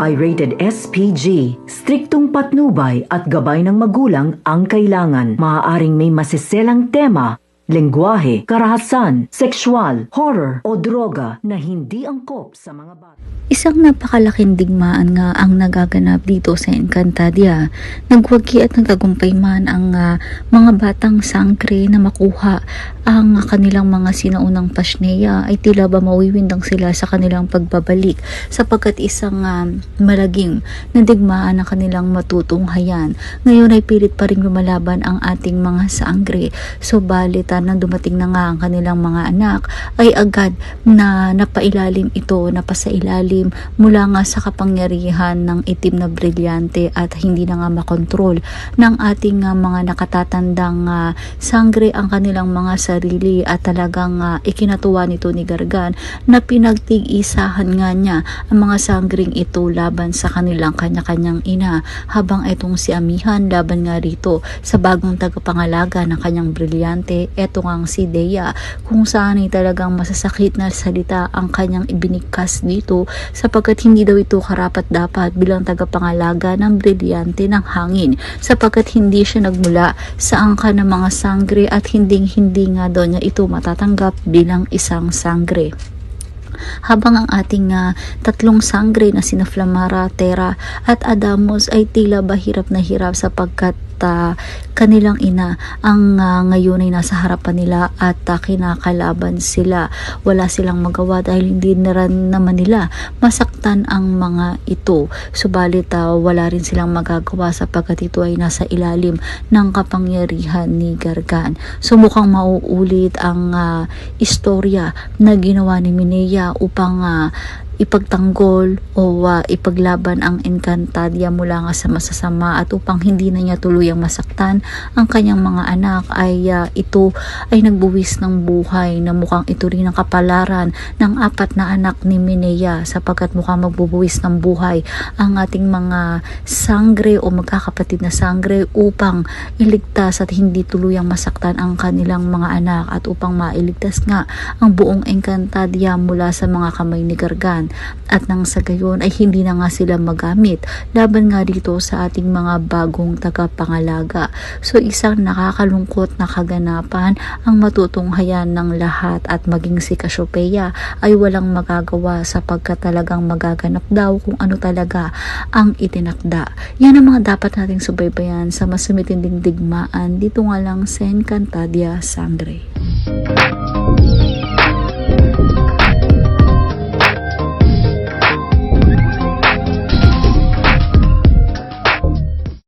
ay rated SPG. Striktong patnubay at gabay ng magulang ang kailangan. Maaaring may masiselang tema, lengguwahe, karahasan, sexual, horror o droga na hindi angkop sa mga bata. Isang napakalaking digmaan nga ang nagaganap dito sa Encantadia. Nagwagi at nagtagumpay man ang mga batang sangre na makuha ang kanilang mga sinaunang pasneya ay tila ba mawiwindang sila sa kanilang pagbabalik sapagkat isang malagim na digmaan ang kanilang matutunghayan. Ngayon ay pilit pa rin lumalaban ang ating mga sangre. Subalit nang dumating na nga ang kanilang mga anak ay agad na napailalim ito, napasailalim mula nga sa kapangyarihan ng itim na brilyante at hindi na nga makontrol ng ating mga nakatatandang sangre ang kanilang mga sarili at talagang ikinatuwa nito ni Gargan na pinagtig-isahan nga niya ang mga sanggring ito laban sa kanilang kanya-kanyang ina habang itong si Amihan laban nga rito sa bagong tagapangalaga ng kanyang brilyante. Ito nga si Dea kung saan ay talagang masasakit na salita ang kanyang ibinigkas dito sapagkat hindi daw ito karapat-dapat bilang tagapangalaga ng brilyante ng hangin sapagkat hindi siya nagmula sa angka ng mga sangre at hindi nga daw niya ito matatanggap bilang isang sangre. Habang ang ating tatlong sangre na sina Flamara, Terra at Adamos ay tila ba hirap na hirap sapagkat kanilang ina ang ngayon ay nasa harapan nila at kinakalaban sila. Wala silang magawa dahil hindi na rin naman nila masaktan ang mga ito. Subalit wala rin silang magagawa sapagkat ito ay nasa ilalim ng kapangyarihan ni Gargan. So mukhang mauulit ang istorya na ginawa ni Minea upang ipagtanggol o ipaglaban ang Encantadia mula nga sa masasama at upang hindi na niya tuluyang masaktan ang kanyang mga anak ay ito ay nagbuwis ng buhay na mukhang ito rin ang kapalaran ng 4 na anak ni Minea sapagkat mukhang magbubuwis ng buhay ang ating mga sangre o magkakapatid na sangre upang iligtas at hindi tuluyang masaktan ang kanilang mga anak at upang mailigtas nga ang buong Encantadia mula sa mga kamay ni Gargan. At nang sa gayon ay hindi na nga sila magamit laban nga dito sa ating mga bagong tagapangalaga. So isang nakakalungkot na kaganapan ang matutunghayan ng lahat at maging si Cassiopeia ay walang magagawa sapagkat talagang magaganap daw kung ano talaga ang itinakda. Yan ang mga dapat nating subaybayan sa mas sumitinding digmaan dito nga lang sa Encantadia Sangre.